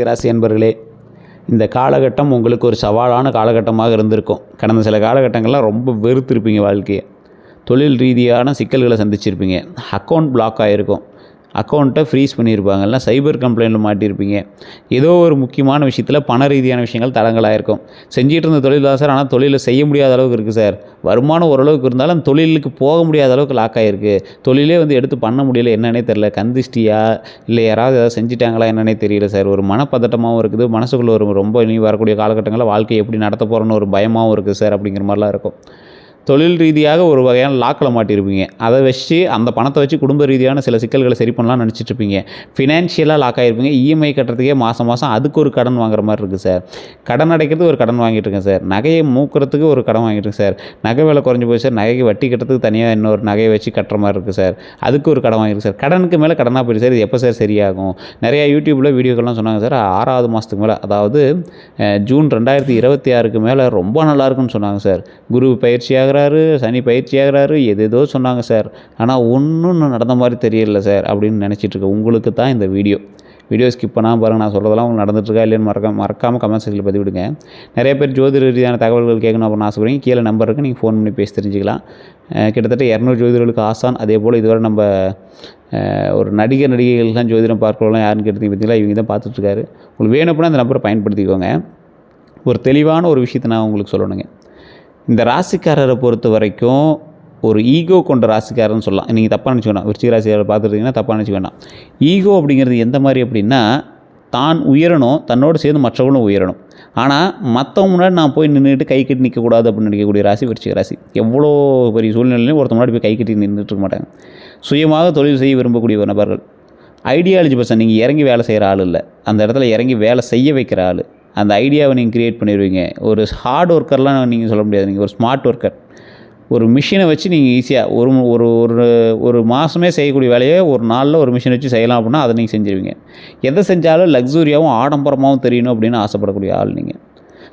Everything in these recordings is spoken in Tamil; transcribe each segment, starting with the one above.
ராசி அன்பர்களே, இந்த காலகட்டம் உங்களுக்கு ஒரு சவாலான காலகட்டமாக இருந்திருக்கும். கடந்த சில காலகட்டங்கள்லாம் ரொம்ப வெறுத்திருப்பீங்க வாழ்க்கையை. தொழில் ரீதியான சிக்கல்களை சந்திச்சிருப்பீங்க. அக்கௌண்ட் பிளாக் ஆகிருக்கும். அக்கௌண்ட்டை ஃப்ரீஸ் பண்ணியிருப்பாங்க. இல்லைனா சைபர் கம்ப்ளைண்ட்டில் மாட்டியிருப்பீங்க. ஏதோ ஒரு முக்கியமான விஷயத்தில் பண ரீதியான விஷயங்கள் தடங்கலாயிருக்கும். செஞ்சிகிட்டு இருந்த தொழில் தான் சார், ஆனால் தொழிலை செய்ய முடியாத அளவுக்கு இருக்குது சார். வருமானம் ஓரளவுக்கு இருந்தாலும் அந்த தொழிலுக்கு போக முடியாத அளவுக்கு லாக் ஆகிருக்கு. தொழிலே எடுத்து பண்ண முடியல, என்னன்னே தெரில. கந்திஷ்டியா இல்லை யாராவது ஏதாவது செஞ்சிட்டாங்களா என்னன்னே தெரியல சார். ஒரு மனப்பதட்டமாகவும் இருக்குது. மனசுக்குள்ளே ரொம்ப இனி வரக்கூடிய காலகட்டங்களில் வாழ்க்கையை எப்படி நடத்த போகிறோன்னு ஒரு பயமாகவும் இருக்குது சார் அப்படிங்கிற மாதிரிலாம் இருக்கும். தொழில் ரீதியாக ஒரு வகையான லாக்கில் மாட்டியிருப்பீங்க. அதை வச்சு அந்த பணத்தை வச்சு குடும்ப ரீதியான சில சிக்கல்களை சரி பண்ணலாம்னு நினச்சிட்ருப்பீங்க. ஃபினான்ஷியலாக லாக் ஆகிருப்பீங்க. இஎம்ஐ கட்டுறதுக்கே மாதம் அதுக்கு ஒரு கடன் வாங்குற மாதிரி இருக்குது சார். கடன் அடைக்கிறதுக்கு ஒரு கடன் வாங்கிட்டுருக்கேன் சார். நகையை மூக்கிறதுக்கு ஒரு கடன் வாங்கிட்டுருக்கேன் சார். நகை விலை குறைஞ்சி போய் சார், நகைக்கு வட்டி கட்டுறதுக்கு தனியாக இன்னொரு நகையை வச்சு கட்டுற மாதிரி இருக்குது சார். அதுக்கு ஒரு கடன் வாங்கியிருக்கு சார். கடனுக்கு மேலே கடனாக போயிடுது சார். இது எப்போ சார் சரியாகும்? நிறையா யூடியூப்பில் வீடியோக்கள்லாம் சொன்னாங்க சார். 6வது மாதத்துக்கு மேலே, அதாவது ஜூன் 2026க்கு மேலே ரொம்ப நல்லாயிருக்குன்னு சொன்னாங்க சார். குரு பயிற்சியாக சனி பயிற்சி ஆகிறாரு, ஏதேதோ சொன்னாங்க சார். ஆனால் ஒன்றும் நடந்த மாதிரி தெரியல சார் அப்படின்னு நினச்சிட்ருக்கேன். உங்களுக்கு தான் இந்த வீடியோ ஸ்கிப் பண்ணாமல் பாருங்கள். நான் சொல்கிறதெல்லாம் உங்களுக்கு நடந்துட்டுருக்கா இல்லைன்னு மறக்காமல் கமெண்ட் செக்ஷனில் பதிவிடுங்க. நிறைய பேர் ஜோதிட ரீதியான தகவல்கள் கேட்கணும் அப்படின்னு ஆசைப்படுறீங்க. கீழே நம்பர் இருக்குது, நீங்கள் ஃபோன் பண்ணி பேசி தெரிஞ்சுக்கலாம். கிட்டத்தட்ட 200 ஜோதிடர்களுக்கு ஆசான். அதே போல் இதுவரை நம்ம ஒரு நடிகைகள்லாம் ஜோதிடம் பார்க்கலாம் யாருன்னு கேட்டீங்க பார்த்தீங்களா, இவங்க தான் பார்த்துட்ருக்காரு. உங்களுக்கு வேணும் அப்படின்னா அந்த நம்பரை பயன்படுத்திக்கோங்க. ஒரு தெளிவான ஒரு விஷயத்தை நான் உங்களுக்கு சொல்லணுங்க. இந்த ராசிக்காரரை பொறுத்த வரைக்கும் ஒரு ஈகோ கொண்ட ராசிக்காரன்னு சொல்லலாம். நீங்கள் தப்பாக நினச்சி வேணாம். விருச்சிக ராசிக்காரரை பார்த்துருந்தீங்கன்னா தப்பாக நினச்சி வேணாம். ஈகோ அப்படிங்கிறது எந்த மாதிரி அப்படின்னா, தான் உயரணும், தன்னோடு சேர்ந்து மற்றவங்களும் உயரணும். ஆனால் மற்றவங்க முன்னாடி நான் போய் நின்றுட்டு கை கட்டி நிற்கக்கூடாது அப்படின்னு நினைக்கக்கூடிய ராசி விருச்சிக ராசி. எவ்வளோ பெரிய சூழ்நிலையிலையும் ஒருத்த முன்னாடி போய் கை கட்டி நின்றுட்டு இருக்க மாட்டாங்க. சுயமாக தொழில் செய்ய விரும்பக்கூடிய நபர்கள். Ideology person. நீங்கள் இறங்கி வேலை செய்கிற ஆள் இல்லை, அந்த இடத்துல இறங்கி வேலை செய்ய வைக்கிற ஆள். அந்த ஐடியாவை நீங்கள் க்ரியேட் பண்ணிடுவீங்க. ஒரு ஹார்ட் ஒர்க்கர்லாம் நீங்கள் சொல்ல முடியாது. நீங்கள் ஒரு ஸ்மார்ட் ஒர்க்கர். ஒரு மிஷினை வச்சு நீங்கள் ஈஸியாக ஒரு ஒரு ஒரு மாதமே செய்யக்கூடிய வேலையை ஒரு நாளில் ஒரு மிஷினை வச்சு செய்யலாம் அப்படின்னா அதை நீங்கள் செஞ்சுருவீங்க. எதை செஞ்சாலும் லக்ஸூரியாகவும் ஆடம்பரமாகவும் தெரியணும் அப்படின்னு ஆசைப்படக்கூடிய ஆள் நீங்கள்.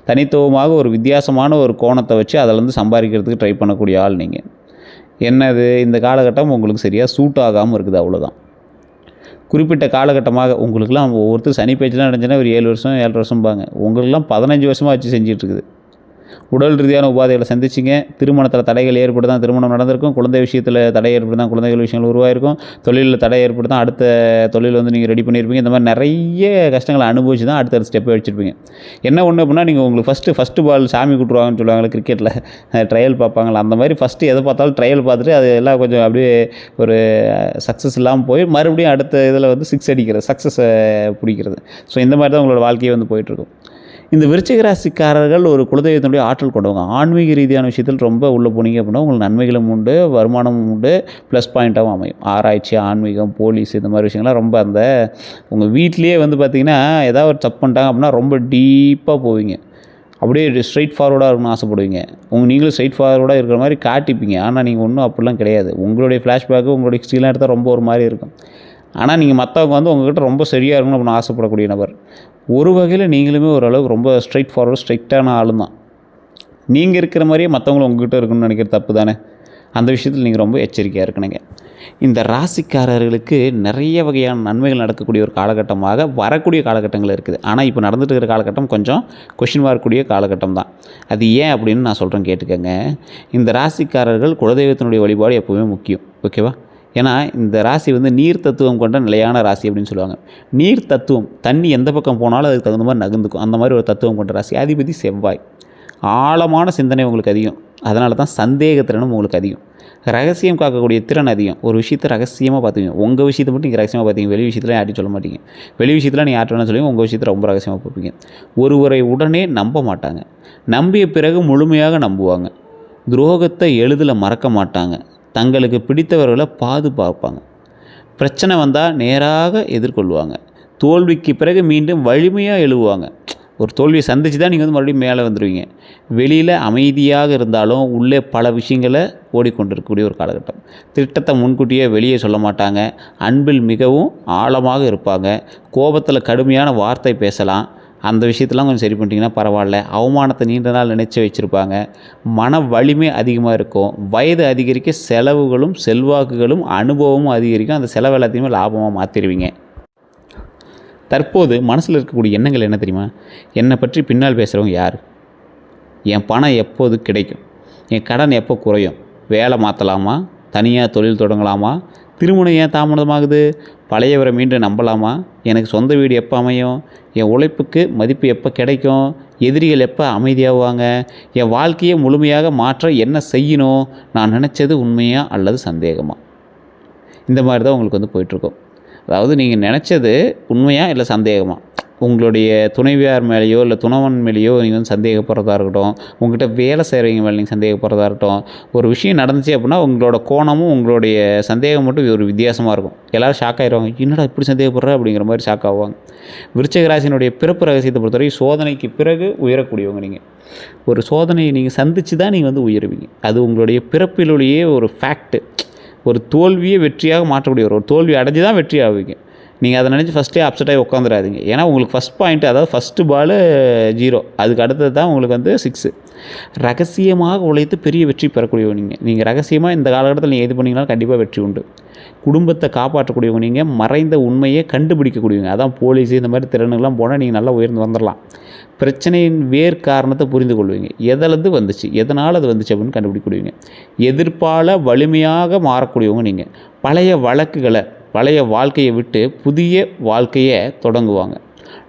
தனித்துவமாக ஒரு வித்தியாசமான ஒரு கோணத்தை வச்சு அதிலேருந்து சம்பாதிக்கிறதுக்கு ட்ரை பண்ணக்கூடிய ஆள் நீங்கள். என்னது, இந்த காலகட்டம் உங்களுக்கு சரியாக சூட் ஆகாமல் இருக்குது, அவ்வளோதான். குறிப்பிட்ட காலகட்டமாக உங்களுக்குலாம் ஒவ்வொருத்தர் சனி பேச்செலாம் நடந்துச்சுன்னா ஒரு 7 வருஷம் 7 வருஷம்பாங்க. உங்களுக்குலாம் 15 வருஷமாக வச்சு செஞ்சிட்ருக்குது. உடல் ரீதியான உபாதைகளை சந்திச்சிங்க. திருமணத்தில் தடைகள் ஏற்பட்டு தான் திருமணம் நடந்திருக்கும். குழந்தை விஷயத்தில் தடை ஏற்பட்டு தான் குழந்தைகள் விஷயங்கள் உருவாயிருக்கும். தொழிலில் தடை ஏற்பட்டு தான் அடுத்த தொழில் நீங்கள் ரெடி பண்ணியிருப்பீங்க. இந்த மாதிரி நிறைய கஷ்டங்களை அனுபவிச்சு தான் அடுத்த ஸ்டெப்பை வச்சுருப்பீங்க. என்ன ஒன்று அப்படின்னா, நீங்கள் உங்களுக்கு ஃபஸ்ட்டு பால் சாமி கூட்டுருவாங்கன்னு சொல்லுவாங்களே கிரிக்கெட்டில், ட்ரையல் பார்ப்பாங்களா, அந்த மாதிரி ஃபஸ்ட்டு எதை பார்த்தாலும் ட்ரையல் பார்த்துட்டு அது எல்லாம் கொஞ்சம் அப்படியே ஒரு சக்ஸஸ் இல்லாமல் போய் மறுபடியும் அடுத்த இதில் 6 அடிக்கிறது, சக்ஸஸை பிடிக்கிறது. ஸோ இந்த மாதிரி தான் உங்களோட வாழ்க்கையை போயிட்டுருக்கும். இந்த விருச்சிக ராசிக்காரர்கள் ஒரு குலதெய்வத்தினுடைய ஆற்றல் கொண்டவங்க. ஆன்மீக ரீதியான விஷயத்தில் ரொம்ப உள்ளே போனீங்க அப்படின்னா உங்களுக்கு நன்மைகளும் உண்டு, வருமானமும் உண்டு, ப்ளஸ் பாயிண்ட்டாகவும் அமையும். ஆராய்ச்சி, ஆன்மீகம், போலீஸ், இந்த மாதிரி விஷயங்கள்லாம் ரொம்ப அந்த உங்கள் வீட்லேயே பார்த்திங்கன்னா ஏதாவது ஒரு தப்பு பண்ணிட்டாங்க அப்படின்னா ரொம்ப டீப்பாக போவீங்க. அப்படியே ஸ்ட்ரைட் ஃபார்வர்டாக இருக்கணும்னு ஆசைப்படுவீங்க. நீங்களும் ஸ்ட்ரைட் ஃபார்வர்டாக இருக்கிற மாதிரி காட்டிப்பீங்க. ஆனால் நீங்கள் ஒன்றும் அப்படிலாம் கிடையாது. உங்களுடைய ஃப்ளாஷ்பேக்கு உங்களுடைய ஹிஸ்ட்ரிலாம் எடுத்தால் ரொம்ப ஒரு மாதிரி இருக்கும். ஆனால் நீங்கள் மற்றவங்க உங்கள்கிட்ட ரொம்ப சரியாக இருக்கணும் அப்படின்னு ஆசைப்படக்கூடிய நபர். ஒரு வகையில் நீங்களுமே ஓரளவுக்கு ரொம்ப ஸ்ட்ரைட் ஃபார்வர்டு, ஸ்ட்ரிக்டான ஆளும் தான். நீங்கள் இருக்கிற மாதிரியே மற்றவங்களும் உங்கள்கிட்ட இருக்கணும்னு நினைக்கிற தப்பு தானே. அந்த விஷயத்தில் நீங்கள் ரொம்ப எச்சரிக்கையாக இருக்கணுங்க. இந்த ராசிக்காரர்களுக்கு நிறைய வகையான நன்மைகள் நடக்கக்கூடிய ஒரு காலகட்டமாக வரக்கூடிய காலகட்டங்கள் இருக்குது. ஆனால் இப்போ நடந்துட்டு இருக்கிற காலகட்டம் கொஞ்சம் கொஷின் மார்க்கக்கூடிய காலகட்டம் தான். அது ஏன் அப்படின்னு நான் சொல்கிறேன், கேட்டுக்கங்க. இந்த ராசிக்காரர்கள் குலதெய்வத்தினுடைய வழிபாடு எப்போவுமே முக்கியம், ஓகேவா? ஏன்னா இந்த ராசி நீர் தத்துவம் கொண்ட நிலையான ராசி அப்படின்னு சொல்லுவாங்க. நீர் தத்துவம், தண்ணி எந்த பக்கம் போனாலும் அதுக்கு தகுந்த மாதிரி நகர்ந்துக்கும். அந்த மாதிரி ஒரு தத்துவம் கொண்ட ராசி. அதிபதி செவ்வாய். ஆழமான சிந்தனை உங்களுக்கு அதிகம். அதனால தான் சந்தேகத்திறனும் உங்களுக்கு அதிகம். ரகசியம் காக்கக்கூடிய திறன் அதிகம். ஒரு விஷயத்தை ரகசியமாக பார்த்துங்க. உங்கள் விஷயத்தை மட்டும் நீங்கள் ரகசியமாக பார்த்தீங்க. வெளி விஷயத்தில் யார்ட்டையும் சொல்ல மாட்டீங்க. வெளி விஷயத்தில் நீங்கள் யார்ட்ட வேணாலும் சொல்லுவீங்க. உங்கள் விஷயத்தில் ரொம்ப ரகசியமாக பார்ப்பீங்க. ஒருவரை உடனே நம்ப மாட்டாங்க. நம்பிய பிறகு முழுமையாக நம்புவாங்க. துரோகத்தை எளிதில் மறக்க மாட்டாங்க. தங்களுக்கு பிடித்தவர்களை பாதுகாப்பாங்க. பிரச்சனை வந்தால் நேராக எதிர்கொள்வாங்க. தோல்விக்கு பிறகு மீண்டும் வலிமையாக எழுவுவாங்க. ஒரு தோல்வியை சந்தித்து தான் நீங்கள் மறுபடியும் மேலே வந்துடுவீங்க. வெளியில் அமைதியாக இருந்தாலும் உள்ளே பல விஷயங்களை ஓடிக்கொண்டிருக்கக்கூடிய ஒரு காலகட்டம். திட்டத்தை முன்கூட்டியே வெளியே சொல்ல மாட்டாங்க. அன்பில் மிகவும் ஆழமாக இருப்பாங்க. கோபத்தில் கடுமையான வார்த்தை பேசலாம். அந்த விஷயத்தெல்லாம் கொஞ்சம் சரி பண்ணிட்டீங்கன்னா பரவாயில்ல. அவமானத்தை நீண்ட நாள் நினைச்சு வச்சுருப்பாங்க. மன வலிமை அதிகமாக இருக்கும். வயது அதிகரிக்க செலவுகளும் செல்வாக்குகளும் அனுபவமும் அதிகரிக்கும். அந்த செலவு எல்லாத்தையுமே லாபமாக மாற்றிடுவீங்க. தற்போது மனசில் இருக்கக்கூடிய எண்ணங்கள் என்ன தெரியுமா? என்னை பற்றி பின்னால் பேசுகிறவங்க யார்? என் பணம் எப்போது கிடைக்கும்? என் கடன் எப்போ குறையும்? வேலை மாற்றலாமா? தனியாக தொழில் தொடங்கலாமா? திருமணம் ஏன் தாமதமாகுது? பழையவரை மீண்டும் நம்பலாமா? எனக்கு சொந்த வீடு எப்போ அமையும்? என் உழைப்புக்கு மதிப்பு எப்போ கிடைக்கும்? எதிரிகள் எப்போ அமைதியாகுவாங்க? என் வாழ்க்கையை முழுமையாக மாற்ற என்ன செய்யணும்? நான் நினச்சது உண்மையா அல்லது சந்தேகமா? இந்த மாதிரி தான் உங்களுக்கு வந்து போயிட்டுருக்கும். அதாவது நீங்கள் நினச்சது உண்மையா இல்லை சந்தேகமா? உங்களுடைய துணைவியார் மேலேயோ இல்லை துணவன் மேலேயோ நீங்கள் வந்து சந்தேகப்படுறதா இருக்கட்டும், உங்கள்கிட்ட வேலை செய்கிறவங்க மேலே நீங்கள் சந்தேகப்படுறதா இருக்கட்டும், ஒரு விஷயம் நடந்துச்சு அப்படின்னா உங்களோட கோணமும் உங்களுடைய சந்தேகம் மட்டும் ஒரு வித்தியாசமாக இருக்கும். எல்லோரும் ஷாக் ஆகிடுவாங்க, என்னடா இப்படி சந்தேகப்படுற அப்படிங்கிற மாதிரி ஷாக் ஆகுவாங்க. விருச்சிக ராசியினுடைய பிறப்பு ரகசியத்தை பொறுத்தவரை சோதனைக்கு பிறகு உயரக்கூடியவங்க நீங்கள். ஒரு சோதனையை நீங்கள் சந்தித்து தான் நீங்கள் வந்து உயருவீங்க. அது உங்களுடைய பிறப்பிலுடைய ஒரு ஃபேக்ட்டு. ஒரு தோல்வியை வெற்றியாக மாற்றக்கூடிய ஒரு தோல்வி அடைஞ்சு தான் வெற்றி ஆகுவீங்க. நீங்கள் அதை நினச்சி ஃபஸ்ட்டே அப்செட் ஆகி உட்காந்துடாதீங்க. ஏன்னா உங்களுக்கு ஃபஸ்ட் பாயிண்ட்டு, அதாவது ஃபஸ்ட்டு பாலு 0, அதுக்கு அடுத்தது தான் உங்களுக்கு வந்து 6. ரகசியமாக உழைத்து பெரிய வெற்றி பெறக்கூடியவங்க நீங்கள். ரகசியமாக இந்த காலகட்டத்தில் நீங்கள் எது பண்ணிங்கனாலும் கண்டிப்பாக வெற்றி உண்டு. குடும்பத்தை காப்பாற்றக்கூடியவங்க நீங்கள். மறைந்த உண்மையை கண்டுபிடிக்கக்கூடியவங்க. அதான் போலீஸு இந்த மாதிரி திறனுக்கெல்லாம் போனால் நீங்கள் நல்லா உயர்ந்து வந்துடலாம். பிரச்சனையின் வேர் காரணத்தை புரிந்து கொள்வீங்க. எதிலேருந்து வந்துச்சு, எதனால் அது வந்துச்சு அப்படின்னு கண்டுபிடிக்கக்கூடியவங்க. எதிர்ப்பால் வலிமையாக மாறக்கூடியவங்க நீங்கள். பழைய வழக்குகளை, பழைய வாழ்க்கையை விட்டு புதிய வாழ்க்கையை தொடங்குவாங்க.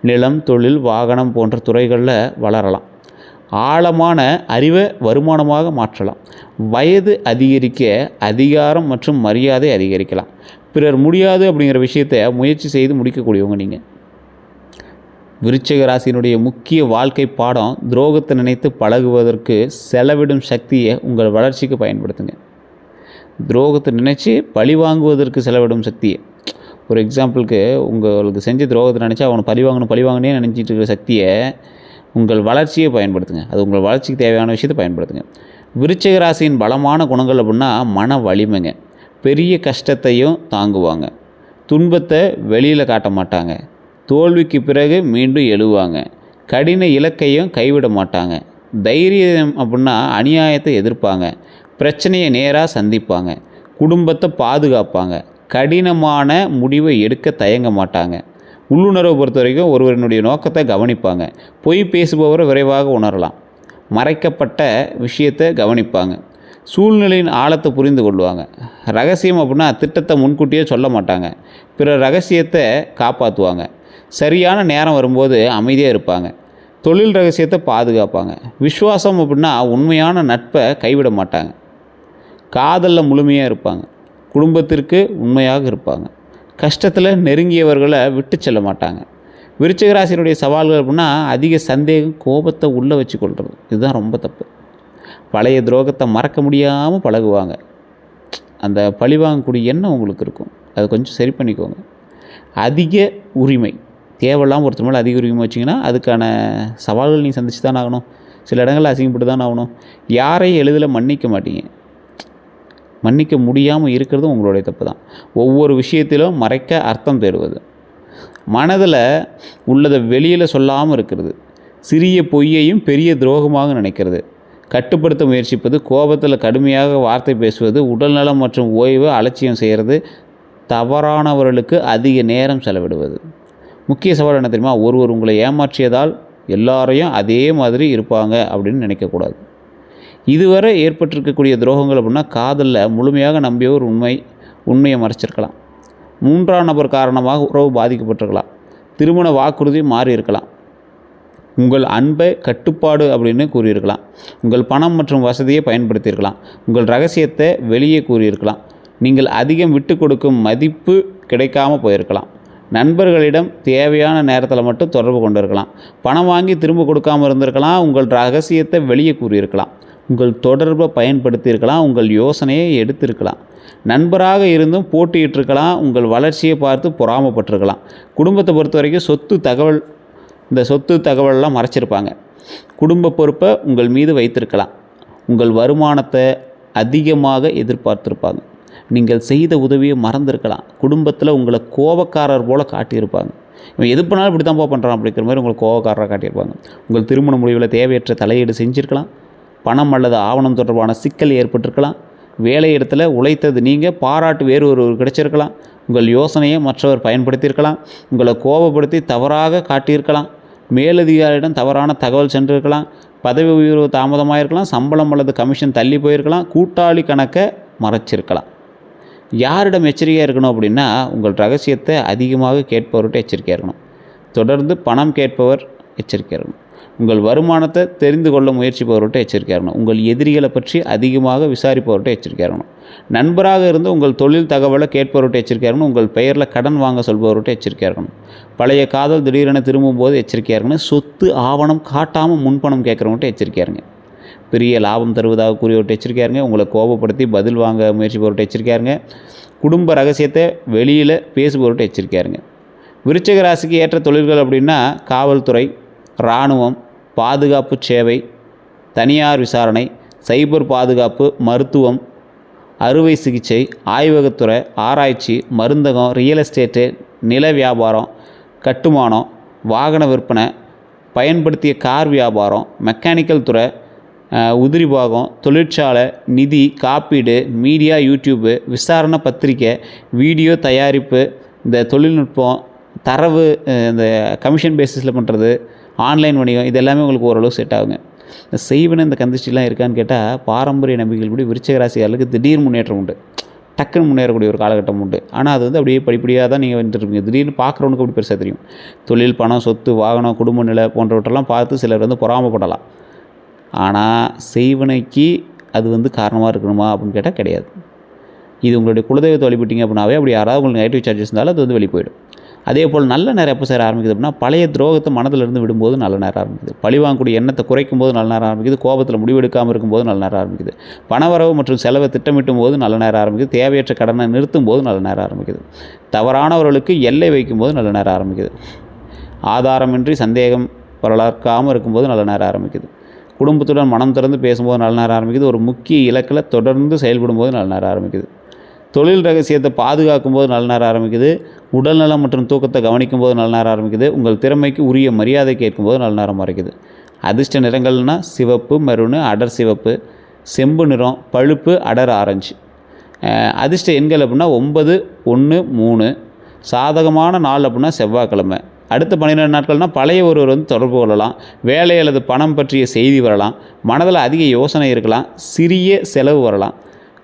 நிலம், தொழில், வாகனம் போன்ற துறைகளில் வளரலாம். ஆழமான அறிவை வருமானமாக மாற்றலாம். வயது அதிகரிக்க அதிகாரம் மற்றும் மரியாதை அதிகரிக்கலாம். பிறர் முடியாது அப்படிங்கிற விஷயத்தை முயற்சி செய்து முடிக்கக்கூடியவங்க நீங்கள். விருச்சிக ராசியினுடைய முக்கிய வாழ்க்கை பாடம் துரோகத்தை நினைத்து பழகுவதற்கு செலவிடும் சக்தியை உங்கள் வளர்ச்சிக்கு பயன்படுத்துங்க. துரோகத்தை நினச்சி பழி வாங்குவதற்கு செலவிடும் சக்தியை, ஒரு எக்ஸாம்பிளுக்கு உங்களுக்கு செஞ்ச துரோகத்தை நினச்சி அவனை பழி வாங்கணுன்னே நினச்சிட்டு இருக்கிற சக்தியை உங்கள் வளர்ச்சியை பயன்படுத்துங்க. அது உங்கள் வளர்ச்சிக்கு தேவையான விஷயத்தை பயன்படுத்துங்க. விருச்சிக ராசியின் பலமான குணங்கள் அப்படின்னா மன வலிமைங்க. பெரிய கஷ்டத்தையும் தாங்குவாங்க. துன்பத்தை வெளியில் காட்ட மாட்டாங்க. தோல்விக்கு பிறகு மீண்டும் எழுவாங்க. கடின இலக்கையும் கைவிட மாட்டாங்க. தைரியம் அப்படின்னா அநியாயத்தை எதிர்ப்பாங்க. பிரச்சனையை நேராக சந்திப்பாங்க. குடும்பத்தை பாதுகாப்பாங்க. கடினமான முடிவை எடுக்க தயங்க மாட்டாங்க. உள்ளுணர்வை பொறுத்த வரைக்கும் ஒருவரினுடைய நோக்கத்தை கவனிப்பாங்க. பொய் பேசுபவரை விரைவாக உணரலாம். மறைக்கப்பட்ட விஷயத்தை கவனிப்பாங்க. சூழ்நிலையின் ஆழத்தை புரிந்து கொள்வாங்க. ரகசியம் அப்படின்னா திட்டத்தை முன்கூட்டியே சொல்ல மாட்டாங்க. பிற ரகசியத்தை காப்பாற்றுவாங்க. சரியான நேரம் வரும்போது அமைதியாக இருப்பாங்க. தொழில் ரகசியத்தை பாதுகாப்பாங்க. விசுவாசம் அப்படின்னா உண்மையான நட்பை கைவிட மாட்டாங்க. காதலில் முழுமையாக இருப்பாங்க. குடும்பத்திற்கு உண்மையாக இருப்பாங்க. கஷ்டத்தில் நெருங்கியவர்களை விட்டு செல்ல மாட்டாங்க. விருச்சிக ராசியினுடைய சவால்கள் அப்படின்னா அதிக சந்தேகம், கோபத்தை உள்ளே வச்சு கொள்வது. இதுதான் ரொம்ப தப்பு. பழைய துரோகத்தை மறக்க முடியாமல் பழகுவாங்க. அந்த பழி வாங்கக்கூடிய எண்ணம் உங்களுக்கு இருக்கும். அது கொஞ்சம் சரி பண்ணிக்கோங்க. அதிக உரிமை, தேவையில்லாமல் ஒருத்தர் மேலே அதிக உரிமை வச்சிங்கன்னா அதுக்கான சவால்கள் நீங்கள் சந்திச்சு தான் ஆகணும். சில இடங்களில் அசிங்கப்பட்டு தான் ஆகணும். யாரையும் எளிதில் மன்னிக்க மாட்டீங்க. மன்னிக்க முடியாமல் இருக்கிறதும் உங்களுடைய தப்பு தான். ஒவ்வொரு விஷயத்திலும் மறைக்க அர்த்தம் தேடுவது. மனதில் உள்ளதை வெளியில் சொல்லாமல் இருக்கிறது. சிறிய பொய்யையும் பெரிய துரோகமாக நினைக்கிறது. கட்டுப்படுத்த முயற்சிப்பது. கோபத்தில் கடுமையாக வார்த்தை பேசுவது. உடல்நலம் மற்றும் ஓய்வு அலட்சியம் செய்கிறது. தவறானவர்களுக்கு அதிக நேரம் செலவிடுவது. முக்கிய சவால் என்ன தெரியுமா? ஒருவர் உங்களை ஏமாற்றியதால் எல்லாரையும் அதே மாதிரி இருப்பாங்க அப்படின்னு நினைக்கக்கூடாது. இதுவரை ஏற்பட்டிருக்கக்கூடிய துரோகங்கள் அப்படின்னா காதலில் முழுமையாக நம்பிய ஒரு உண்மையை மறைச்சிருக்கலாம். 3ஆம் நபர் காரணமாக உறவு பாதிக்கப்பட்டிருக்கலாம். திருமண வாக்குறுதி மாறி இருக்கலாம். உங்கள் அன்பை கட்டுப்பாடு அப்படின்னு கூறியிருக்கலாம். உங்கள் பணம் மற்றும் வசதியை பயன்படுத்தியிருக்கலாம். உங்கள் ரகசியத்தை வெளியே கூறியிருக்கலாம். நீங்கள் அதிகம் விட்டு கொடுக்கும் மதிப்பு கிடைக்காமல் போயிருக்கலாம். நண்பர்களிடம் தேவையான நேரத்தில் மட்டும் தொடர்பு கொண்டு இருக்கலாம். பணம் வாங்கி திரும்ப கொடுக்காமல் இருந்திருக்கலாம். உங்கள் ரகசியத்தை வெளியே கூறியிருக்கலாம். உங்கள் தொடர்பை பயன்படுத்தியிருக்கலாம். உங்கள் யோசனையை எடுத்திருக்கலாம். நண்பராக இருந்தும் போட்டியிட்டிருக்கலாம். உங்கள் வளர்ச்சியை பார்த்து பொறாமப்பட்டிருக்கலாம். குடும்பத்தை பொறுத்த வரைக்கும் இந்த சொத்து தகவலெல்லாம் மறைச்சிருப்பாங்க. குடும்ப பொறுப்பை உங்கள் மீது வைத்திருக்கலாம். உங்கள் வருமானத்தை அதிகமாக எதிர்பார்த்துருப்பாங்க. நீங்கள் செய்த உதவியை மறந்துருக்கலாம். குடும்பத்தில் உங்களை கோபக்காரர் போல் காட்டியிருப்பாங்க. இவன் எது பண்ணாலும் இப்படி தான் பண்ணுறான் அப்படிங்கிற மாதிரி உங்களை கோபக்காரராக காட்டியிருப்பாங்க. உங்கள் திருமண முடிவில் தேவையற்ற தலையீடு செஞ்சுருக்கலாம். பணம் அல்லது ஆவணம் தொடர்பான சிக்கல் ஏற்பட்டிருக்கலாம். வேலை இடத்துல உழைத்தது நீங்கள் பாராட்டு வேறு ஒருவர் கிடைச்சிருக்கலாம். உங்கள் யோசனையை மற்றவர் பயன்படுத்தியிருக்கலாம், உங்களை கோபப்படுத்தி தவறாக காட்டியிருக்கலாம், மேலதிகாரியிடம் தவறான தகவல் சென்றிருக்கலாம், பதவி உயர்வு தாமதமாக இருக்கலாம், சம்பளம் அல்லது கமிஷன் தள்ளி போயிருக்கலாம், கூட்டாளி கணக்கை மறைச்சிருக்கலாம். யாரிடம் எச்சரிக்கையாக இருக்கணும் அப்படின்னா, உங்கள் ரகசியத்தை அதிகமாக கேட்பவர்கிட்ட எச்சரிக்கையாக இருக்கணும். தொடர்ந்து பணம் கேட்பவர் எச்சரிக்கையாக இருக்கணும். உங்கள் வருமானத்தை தெரிந்து கொள்ள முயற்சிப்பவர்கிட்ட எச்சரிக்கையாக இருக்கணும். உங்கள் எதிரிகளை பற்றி அதிகமாக விசாரிப்பவர்கிட்ட எச்சரிக்கையாக இருக்கணும். நண்பராக இருந்து உங்கள் தொழில் தகவலை கேட்பவர்கிட்ட எச்சரிக்கையாக இருக்கணும். உங்கள் பெயரில் கடன் வாங்க சொல்பவர்கிட்ட எச்சரிக்கையாக இருக்கணும். பழைய காதல் திடீரென திரும்பும்போது எச்சரிக்கையாக இருக்கணும். சொத்து ஆவணம் காட்டாமல் முன்பணம் கேட்குறவங்கள்ட்ட எச்சரிக்கையாக இருங்க. பெரிய லாபம் தருவதாக கூறியவர்கிட்ட எச்சரிக்கையாக இருங்க. உங்களை கோபப்படுத்தி பதில் வாங்க முயற்சிப்பவர்கிட்ட எச்சரிக்கையாக இருங்க. குடும்ப ரகசியத்தை வெளியில் பேசுபவர்கிட்ட எச்சரிக்கையாக இருங்க. விருச்சிக ராசிக்கு ஏற்ற தொழில்கள் அப்படின்னா காவல்துறை, இராணுவம், பாதுகாப்பு சேவை, தனியார் விசாரணை, சைபர் பாதுகாப்பு, மருத்துவம், அறுவை சிகிச்சை, ஆய்வகத்துறை, ஆராய்ச்சி, மருந்தகம், ரியல் எஸ்டேட்டு, நில வியாபாரம், கட்டுமானம், வாகன விற்பனை, பயன்படுத்திய கார் வியாபாரம், மெக்கானிக்கல் துறை, உதிரி பாகம், தொழிற்சாலை, நிதி, காப்பீடு, மீடியா, யூடியூப்பு, விசாரணை பத்திரிக்கை, வீடியோ தயாரிப்பு, இந்த தொழில்நுட்பம், தரவு, இந்த கமிஷன் பேசிஸில் பண்ணுறது, ஆன்லைன் வணிகம், இது எல்லாமே உங்களுக்கு ஓரளவு செட் ஆகுங்க. இந்த செய்வன இந்த கந்திஷ்டிலாம் இருக்கான்னு கேட்டால், பாரம்பரிய நம்பிக்கைகள் படி விருச்சிக ராசியாளுக்கு திடீர் முன்னேற்றம் உண்டு. டக்குன்னு முன்னேறக்கூடிய ஒரு காலகட்டம் உண்டு. ஆனால் அது வந்து அப்படியே படிப்படியாக தான் நீங்கள் வந்துட்டுருப்பீங்க. திடீர்னு பார்க்குறவனுக்கு அப்படி பெருசாக தெரியும். தொழில், பணம், சொத்து, வாகனம், குடும்ப நிலை போன்றவற்றெல்லாம் பார்த்து சிலர் வந்து பொறாமப்படலாம். ஆனால் செய்வனைக்கு அது வந்து காரணமாக இருக்கணுமா அப்படின்னு கேட்டால் கிடையாது. இது உங்களுடைய குலதெய்வத்தை வழிபட்டீங்க அப்படின்னாவே அப்படி யாராவது உங்களுக்கு நெகட்டிவ் சார்ஜஸ் இருந்தாலும் அது வந்து வெளியே போயிடும். அதே போல் நல்ல நேரம் எப்போ சேர ஆரம்பிக்குது அப்படின்னா, பழைய துரோகத்தை மனதிலிருந்து விடும்போது நல்ல நேரம் ஆரம்பிக்குது. பழிவாங்கக்கூடிய எண்ணத்தை குறைக்கும் போது நல்ல நேரம் ஆரம்பிக்குது. கோபத்தில் முடிவெடுக்காமல் இருக்கும்போது நல்ல நேரம் ஆரம்பிக்குது. பணவரவு மற்றும் செலவை திட்டமிட்டும் போது நல்ல நேரம் ஆரம்பிக்குது. தேவையற்ற கடனை நிறுத்தும் போது நல்ல நேரம் ஆரம்பிக்குது. தவறானவர்களுக்கு எல்லை வைக்கும்போது நல்ல நேரம் ஆரம்பிக்குது. ஆதாரமின்றி சந்தேகம் வளர்க்காமல் இருக்கும்போது நல்ல நேரம் ஆரம்பிக்குது. குடும்பத்துடன் மனம் திறந்து பேசும்போது நல்ல நேரம் ஆரம்பிக்குது. ஒரு முக்கிய இலக்கில் தொடர்ந்து செயல்படும் போது நல்ல நேரம் ஆரம்பிக்குது. தொழில் ரகசியத்தை பாதுகாக்கும் போது நல்ல நேரம் ஆரம்பிக்குது. உடல்நலம் மற்றும் தூக்கத்தை கவனிக்கும் போது நல்ல நேரம் ஆரம்பிக்குது. உங்கள் திறமைக்கு உரிய மரியாதை கேட்கும்போது நல்ல நேரம் ஆரம்பிக்குது. அதிர்ஷ்ட நிறங்கள்னால் சிவப்பு, மெரூனு, அடர் சிவப்பு, செம்பு நிறம், பழுப்பு, அடர் ஆரஞ்சு. அதிர்ஷ்ட எண்கள் அப்படின்னா 9, 1, 3. சாதகமான நாள் அப்படின்னா செவ்வாய்க்கிழமை. அடுத்த 12 நாட்கள்னால் பழைய ஒருவர் வந்து தொடர்பு கொள்ளலாம். வேலை அல்லது பணம் பற்றிய செய்தி வரலாம். மனதில் அதிக யோசனை இருக்கலாம். சிறிய செலவு வரலாம்.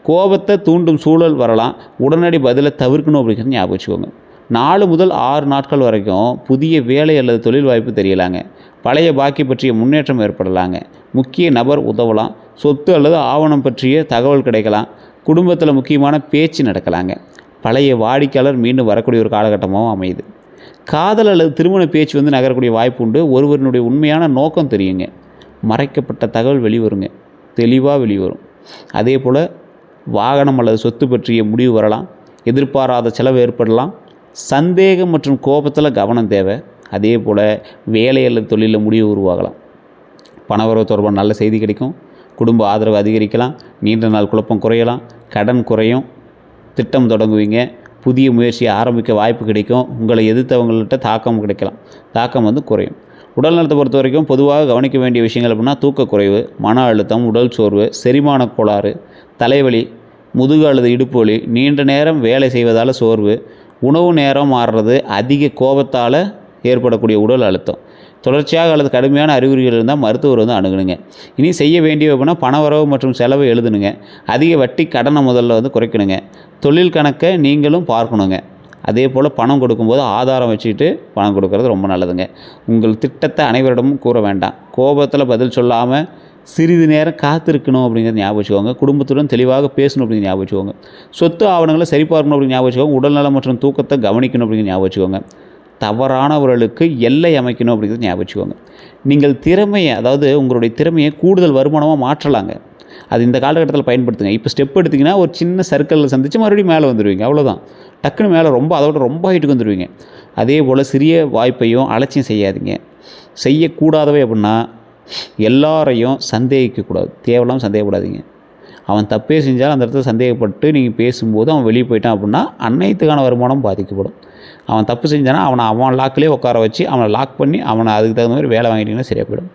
கோபத்தை தூண்டும் சூழல் வரலாம். உடனடி பதிலை தவிர்க்கணும் அப்படிங்கிறது ஞாபகம் வச்சுக்கோங்க. 4 முதல் 6 நாட்கள் வரைக்கும் புதிய வேலை அல்லது தொழில் வாய்ப்பு தெரியலாங்க. பழைய பாக்கி பற்றிய முன்னேற்றம் ஏற்படலாங்க. முக்கிய நபர் உதவலாம். சொத்து அல்லது ஆவணம் பற்றிய தகவல் கிடைக்கலாம். குடும்பத்தில் முக்கியமான பேச்சு நடக்கலாங்க. பழைய வாடிக்கையாளர் மீண்டும் வரக்கூடிய ஒரு காலகட்டமாகவும் அமையுது. காதல் அல்லது திருமண பேச்சு வந்து நகரக்கூடிய வாய்ப்பு உண்டு. ஒருவரினுடைய உண்மையான நோக்கம் தெரியுங்க. மறைக்கப்பட்ட தகவல் வெளிவருங்க, தெளிவாக வெளிவரும். அதே போல் வாகனம் அல்லது சொத்து பற்றிய முடிவு வரலாம். எதிர்பாராத செலவு ஏற்படலாம். சந்தேகம் மற்றும் கோபத்தில் கவனம் தேவை. அதே போல் வேலை அல்லது தொழிலில் முடிவு உருவாகலாம். பணவரவு தொடர்பான நல்ல செய்தி கிடைக்கும். குடும்ப ஆதரவு அதிகரிக்கலாம். நீண்ட நாள் குழப்பம் குறையலாம். கடன் குறையும். திட்டம் தொடங்குவீங்க. புதிய முயற்சியை ஆரம்பிக்க வாய்ப்பு கிடைக்கும். உங்களை எதிர்த்தவங்கள்ட்ட தாக்கம் கிடைக்கலாம். தாக்கம் வந்து குறையும். உடல் நலத்தை பொறுத்த வரைக்கும் பொதுவாக கவனிக்க வேண்டிய விஷயங்கள் அப்படின்னா, தூக்கக்குறைவு, மன அழுத்தம், உடல் சோர்வு, செரிமான கோளாறு, தலைவலி, முதுகு அல்லது இடுப்பு வலி, நீண்ட நேரம் வேலை செய்வதால் சோர்வு, உணவு நேரம் மாறுறது, அதிக கோபத்தால் ஏற்படக்கூடிய உடல் அழுத்தம், தொடர்ச்சியாக அல்லது கடுமையான அறிகுறிகள் இருந்தால் மருத்துவர் வந்து அணுகணுங்க. இனி செய்ய வேண்டிய அப்படின்னா, பணவரவு மற்றும் செலவை எழுதணுங்க. அதிக வட்டி கடனை முதல்ல வந்து குறைக்கணுங்க. தொழில் கணக்கை நீங்களும் பார்க்கணுங்க. அதே போல் பணம் கொடுக்கும்போது ஆதாரம் வச்சுக்கிட்டு பணம் கொடுக்கறது ரொம்ப நல்லதுங்க. உங்கள் திட்டத்தை அனைவரிடமும் கூற வேண்டாம். கோபத்தில் பதில் சொல்லாமல் சிறிது நேரம் காத்திருக்கணும் அப்படிங்கிறது ஞாபகம் வச்சுக்கோங்க. குடும்பத்துடன் தெளிவாக பேசணும் அப்படிங்கிற ஞாபகம் வச்சுக்கோங்க. சொத்து ஆவணங்களை சரிபார்க்கணும் அப்படிங்கிற ஞாபகம் வச்சுக்கோங்க. உடல்நலம் மற்றும் தூக்கத்தை கவனிக்கணும் அப்படிங்கிற ஞாபகம் வச்சுக்கோங்க. தவறானவர்களுக்கு எல்லை அமைக்கணும் அப்படிங்கிறது ஞாபகம் வச்சுக்கோங்க. நீங்கள் திறமையை, அதாவது உங்களுடைய திறமையை கூடுதல் வருமானமாக மாற்றலாங்க. அது இந்த காலகட்டத்தில் பயன்படுத்துங்க. இப்போ ஸ்டெப் எடுத்திங்கன்னா ஒரு சின்ன சர்க்கிளில் சந்தித்து மறுபடியும் மேலே வந்துடுவீங்க. அவ்வளோதான். டக்குன்னு மேலே அதோட ரொம்ப ஹைட்டுக்கு வந்துடுவீங்க. அதே போல் சிறிய வாய்ப்பையும் அலட்சியம் செய்யாதீங்க. செய்யக்கூடாதவை அப்படின்னா, எல்லாரையும் சந்தேகிக்கக்கூடாது. தேவையில்லாமல் சந்தேகப்படாதீங்க. அவன் தப்பே செஞ்சாலும் அந்த இடத்துல சந்தேகப்பட்டு நீங்கள் பேசும்போது அவன் வெளியே போயிட்டான் அப்படின்னா அனைத்துக்கான வருமானம் பாதிக்கப்படும். அவன் தப்பு செஞ்சானா அவன் லாக்கிலே உட்கார வச்சு அவனை லாக் பண்ணி அவனை அதுக்கு தகுந்த மாதிரி வேலை வாங்கிட்டிங்கன்னா சரியாக போயிடும்.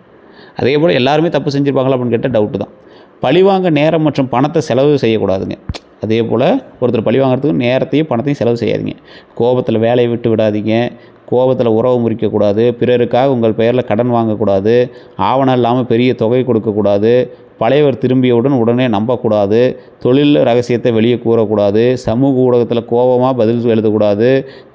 அதே போல் எல்லாருமே தப்பு செஞ்சுருப்பாங்களா அப்படின்னு கேட்டால் டவுட்டு தான். பழிவாங்க நேரம் மற்றும் பணத்தை செலவு செய்யக்கூடாதுங்க. அதே போல் ஒருத்தர் பழி வாங்குறதுக்கு நேரத்தையும் பணத்தையும் செலவு செய்யாதீங்க. கோபத்தில் வேலையை விட்டு விடாதீங்க. கோபத்தில் உறவு முறிக்கக்கூடாது. பிறருக்காக உங்கள் பெயரில் கடன் வாங்கக்கூடாது. ஆவணம் இல்லாமல் பெரிய தொகை கொடுக்கக்கூடாது. பழையவர் திரும்பியவுடன் உடனே நம்பக்கூடாது. தொழில் ரகசியத்தை வெளியே கூறக்கூடாது. சமூக ஊடகத்தில் கோபமாக பதில் எழுதக்கூடாது.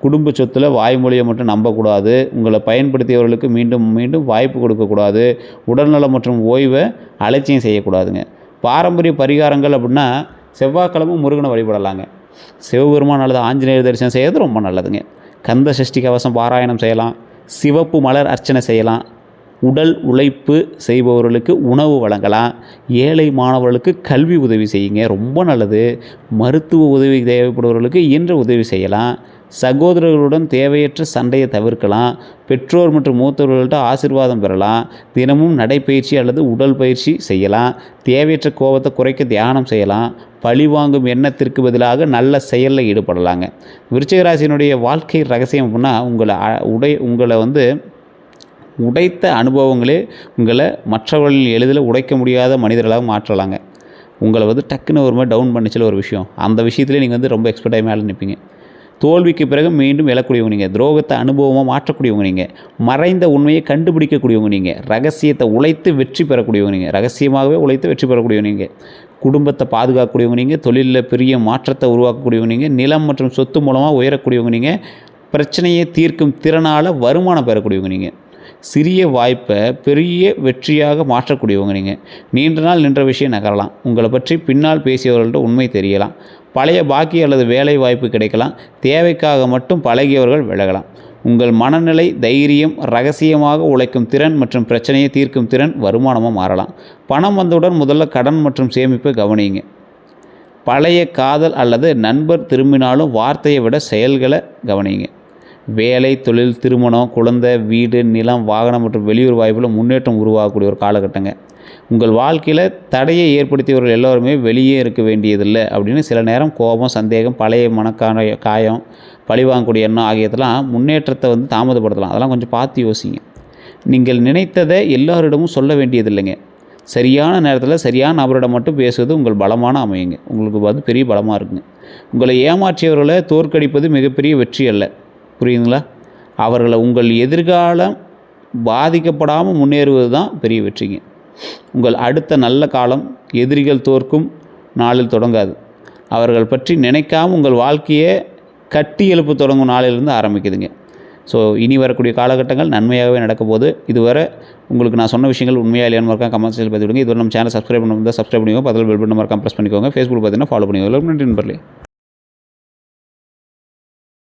குடும்ப சொத்தில் வாய்மொழியை மட்டும் நம்பக்கூடாது. உங்களை பயன்படுத்தியவர்களுக்கு மீண்டும் மீண்டும் வாய்ப்பு கொடுக்கக்கூடாது. உடல்நலம் மற்றும் ஓய்வை அலட்சியம் செய்யக்கூடாதுங்க. பாரம்பரிய பரிகாரங்கள் அப்படின்னா செவ்வாய்க்கிழமை முருகனை வழிபடலாங்க. சிவபெருமான் அல்லது ஆஞ்சநேயர் தரிசனம் செய்கிறது ரொம்ப நல்லதுங்க. கந்த சஷ்டி கவசம் பாராயணம் செய்யலாம். சிவப்பு மலர் அர்ச்சனை செய்யலாம். உடல் உழைப்பு செய்பவர்களுக்கு உணவு வழங்கலாம். ஏழை மாணவர்களுக்கு கல்வி உதவி செய்யுங்க, ரொம்ப நல்லது. மருத்துவ உதவி தேவைப்படுபவர்களுக்கு இயன்ற உதவி செய்யலாம். சகோதரர்களுடன் தேவையற்ற சண்டையை தவிர்க்கலாம். பெற்றோர் மற்றும் மூத்தவர்கள்ட்ட ஆசீர்வாதம் பெறலாம். தினமும் நடைப்பயிற்சி அல்லது உடல் பயிற்சி செய்யலாம். தேவையற்ற கோபத்தை குறைக்க தியானம் செய்யலாம். பழிவாங்கும் எண்ணத்திற்கு பதிலாக நல்ல செயலில் ஈடுபடலாங்க. விருச்சிக ராசியினுடைய வாழ்க்கை ரகசியம் அப்படின்னா உங்களை உடைத்த அனுபவங்களே உங்களை மற்றவர்களில் எளிதில் உடைக்க முடியாத மனிதர்களாக மாற்றலாங்க. உங்களை டக்குன்னு ஒரு மாதிரி டவுன் பண்ணிச்சில ஒரு விஷயம், அந்த விஷயத்துலேயே நீங்கள் ரொம்ப எக்ஸ்பர்ட்டாக மேலே நிற்பீங்க. தோல்விக்கு பிறகு மீண்டும் எழக்கூடியவங்க நீங்கள். துரோகத்தை அனுபவமாக மாற்றக்கூடியவங்க நீங்கள். மறைந்த உண்மையை கண்டுபிடிக்கக்கூடியவங்க நீங்கள். ரகசியத்தை உழைத்து வெற்றி பெறக்கூடியவங்க நீங்கள். ரகசியமாகவே உழைத்து வெற்றி பெறக்கூடியவங்க நீங்கள். குடும்பத்தை பாதுகாக்கக்கூடியவங்க நீங்கள். தொழிலில் பெரிய மாற்றத்தை உருவாக்கக்கூடியவங்க நீங்கள். நிலம் மற்றும் சொத்து மூலமாக உயரக்கூடியவங்க நீங்கள். பிரச்சனையை தீர்க்கும் திறனால் வருமானம் பெறக்கூடியவங்க நீங்கள். சிறிய வாய்ப்பை பெரிய வெற்றியாக மாற்றக்கூடியவங்க நீங்கள். நீண்ட நாள் நின்ற விஷயம் நகரலாம். உங்களை பற்றி பின்னால் பேசியவர்கள்ட்ட உண்மை தெரியலாம். பழைய பாக்கி அல்லது வேலை வாய்ப்பு கிடைக்கலாம். தேவைக்காக மட்டும் பழகியவர்கள் விலகலாம். உங்கள் மனநிலை, தைரியம், ரகசியமாக உழைக்கும் திறன் மற்றும் பிரச்சனையை தீர்க்கும் திறன் வருமானமாக மாறலாம். பணம் வந்தவுடன் முதல்ல கடன் மற்றும் சேமிப்பை கவனிங்க. பழைய காதல் அல்லது நண்பர் திரும்பினாலும் வார்த்தையை விட செயல்களை கவனிங்க. வேலை, தொழில், திருமணம், குழந்தை, வீடு, நிலம், வாகனம் மற்றும் வெளியூர் வாய்ப்பில் முன்னேற்றம் உருவாகக்கூடிய ஒரு காலகட்டங்க. உங்கள் வாழ்க்கையில் தடையை ஏற்படுத்தியவர்கள் எல்லோருமே வெளியே இருக்க வேண்டியதில்லை அப்படின்னு சில நேரம் கோபம், சந்தேகம், பழைய காயம், பழிவாங்கக்கூடிய எண்ணம் ஆகியதெல்லாம் முன்னேற்றத்தை தாமதப்படுத்தலாம். அதெல்லாம் கொஞ்சம் பார்த்து யோசிங்க. நீங்கள் நினைத்ததை எல்லாரிடமும் சொல்ல வேண்டியதில்லைங்க. சரியான நேரத்தில் சரியான நபரிடம் மட்டும் பேசுவது உங்கள் பலமான அமையுங்க. உங்களுக்கு பெரிய பலமாக இருக்குங்க. உங்களை ஏமாற்றியவர்களை தோற்கடிப்பது மிகப்பெரிய வெற்றி அல்ல, புரியுதுங்களா? அவர்களை உங்கள் எதிர்காலம் பாதிக்கப்படாமல் முன்னேறுவது தான் பெரிய வெற்றிங்க. உங்கள் அடுத்த நல்ல காலம் எதிரிகள் தோற்கும் நாளில் தொடங்காது. அவர்கள் பற்றி நினைக்காமல் உங்கள் வாழ்க்கையை கட்டி எழுப்ப தொடங்கும் நாளிலிருந்து ஆரம்பிக்குதுங்க. ஸோ இனி வரக்கூடிய காலகட்டங்கள் நன்மையாகவே நடக்க போகுது. இதுவரை உங்களுக்கு நான் சொன்ன விஷயங்கள் உண்மையாக இல்லையான்னு மறக்காம கமெண்ட் செக்ஷனில் பதிவிடுங்க. இதுவரை நம்ம சேனல் சப்ஸ்கிரைப் பண்ணும்போது சப்ஸ்கிரைப் பண்ணிக்கோங்க. பதில் பெல் பட்டன் மறக்காம ப்ரெஸ் பண்ணிக்கோங்க. ஃபேஸ்புக் பார்த்தீங்கன்னா ஃபாலோ பண்ணிக்கோங்க. நன்றி நண்பர்களே.